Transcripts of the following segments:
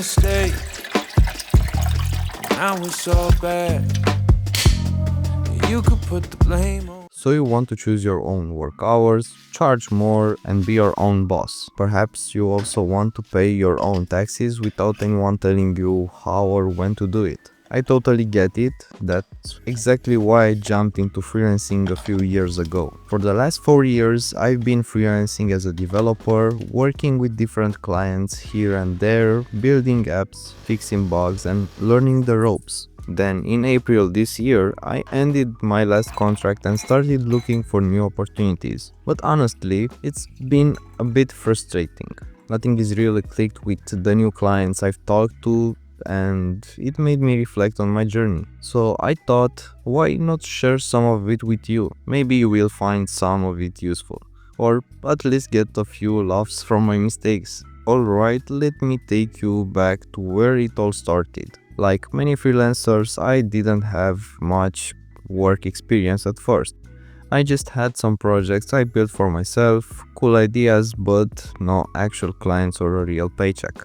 mistake. Now it's all bad. You could put the blame on. So you want to choose your own work hours, charge more, and be your own boss. Perhaps you also want to pay your own taxes without anyone telling you how or when to do it. I totally get it. That's exactly why I jumped into freelancing a few years ago. For the last 4 years, I've been freelancing as a developer, working with different clients here and there, building apps, fixing bugs, and learning the ropes. Then in April this year, I ended my last contract and started looking for new opportunities. But honestly, it's been a bit frustrating. Nothing is really clicked with the new clients I've talked to, and it made me reflect on my journey. So I thought, why not share some of it with you? Maybe you will find some of it useful, or at least get a few laughs from my mistakes. Alright, let me take you back to where it all started. Like many freelancers, I didn't have much work experience at first. I just had some projects I built for myself, cool ideas, but no actual clients or a real paycheck.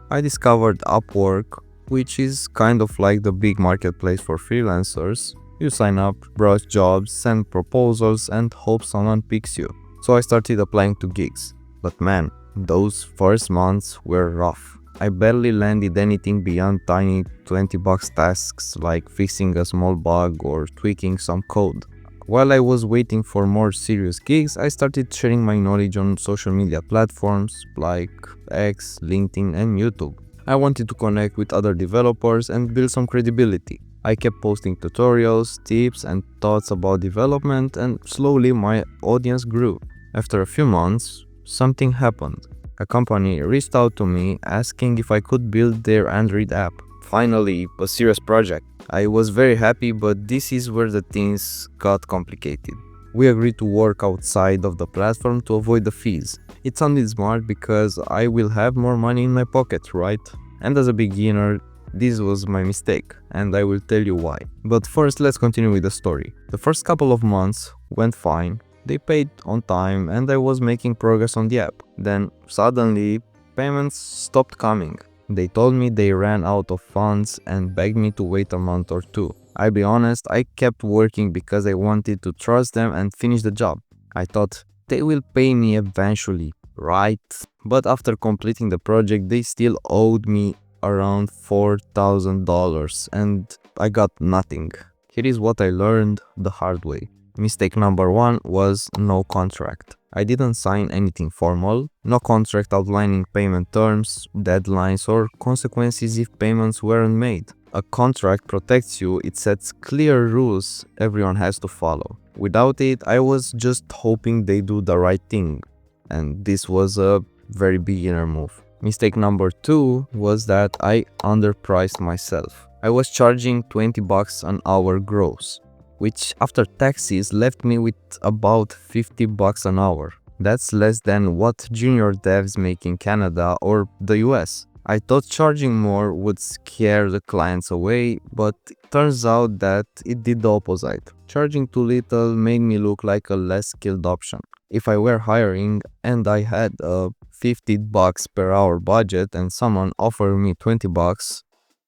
I discovered Upwork, which is kind of like the big marketplace for freelancers. You sign up, browse jobs, send proposals, and hope someone picks you. So I started applying to gigs. But man, those first months were rough. I barely landed anything beyond tiny $20 tasks like fixing a small bug or tweaking some code. While I was waiting for more serious gigs, I started sharing my knowledge on social media platforms like X, LinkedIn, and YouTube. I wanted to connect with other developers and build some credibility. I kept posting tutorials, tips, and thoughts about development, and slowly my audience grew. After a few months, something happened. A company reached out to me asking if I could build their Android app. Finally, a serious project. I was very happy, but this is where the things got complicated. We agreed to work outside of the platform to avoid the fees. It sounded smart because I will have more money in my pocket, right? And as a beginner, this was my mistake, and I will tell you why. But first, let's continue with the story. The first couple of months went fine. They paid on time and I was making progress on the app. Then suddenly payments stopped coming. They told me they ran out of funds and begged me to wait a month or two. I'll be honest, I kept working because I wanted to trust them and finish the job. I thought they will pay me eventually, right? But after completing the project, they still owed me around $4,000 and I got nothing. Here is what I learned the hard way. Mistake number 1 was no contract. I didn't sign anything formal, no contract outlining payment terms, deadlines, or consequences if payments weren't made. A contract protects you, it sets clear rules everyone has to follow. Without it, I was just hoping they do the right thing, and this was a very beginner move. Mistake number 2 was that I underpriced myself. I was charging $20 an hour gross, which after taxes left me with about $50 an hour. That's less than what junior devs make in Canada or the US. I thought charging more would scare the clients away, but it turns out that it did the opposite. Charging too little made me look like a less skilled option. If I were hiring and I had a $50 per hour budget and someone offered me $20,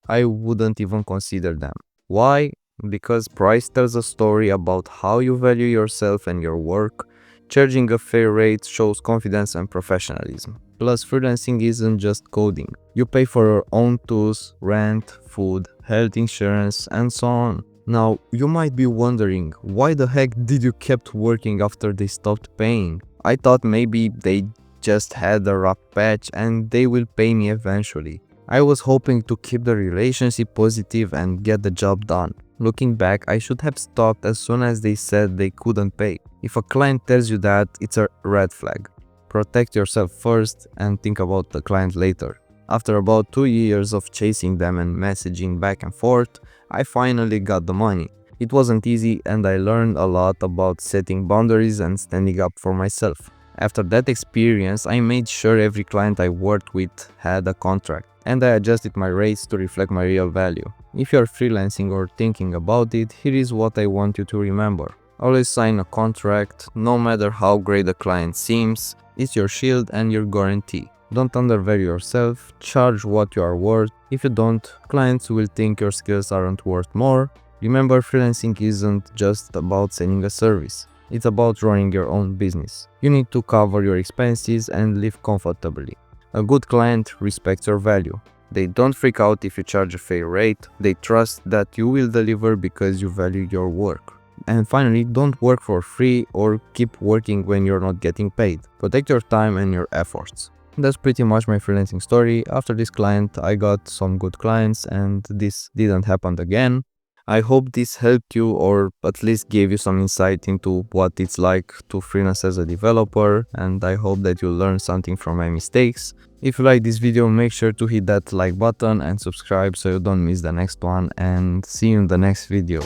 I wouldn't even consider them. Why? Because price tells a story about how you value yourself and your work. Charging a fair rate shows confidence and professionalism. Plus, freelancing isn't just coding. You pay for your own tools, rent, food, health insurance, and so on. Now, you might be wondering, why the heck did you keep working after they stopped paying? I thought maybe they just had a rough patch and they will pay me eventually. I was hoping to keep the relationship positive and get the job done. Looking back, I should have stopped as soon as they said they couldn't pay. If a client tells you that, it's a red flag. Protect yourself first and think about the client later. After about 2 years of chasing them and messaging back and forth, I finally got the money. It wasn't easy and I learned a lot about setting boundaries and standing up for myself. After that experience, I made sure every client I worked with had a contract, and I adjusted my rates to reflect my real value. If you're freelancing or thinking about it, here is what I want you to remember. Always sign a contract, no matter how great the client seems. It's your shield and your guarantee. Don't undervalue yourself, charge what you are worth. If you don't, clients will think your skills aren't worth more. Remember, freelancing isn't just about selling a service. It's about running your own business. You need to cover your expenses and live comfortably. A good client respects your value. They don't freak out if you charge a fair rate. They trust that you will deliver because you value your work. And finally, don't work for free or keep working when you're not getting paid. Protect your time and your efforts. That's pretty much my freelancing story. After this client, I got some good clients and this didn't happen again. I hope this helped you or at least gave you some insight into what it's like to freelance as a developer, and I hope that you learned something from my mistakes. If you like this video, make sure to hit that like button and subscribe so you don't miss the next one, and see you in the next video.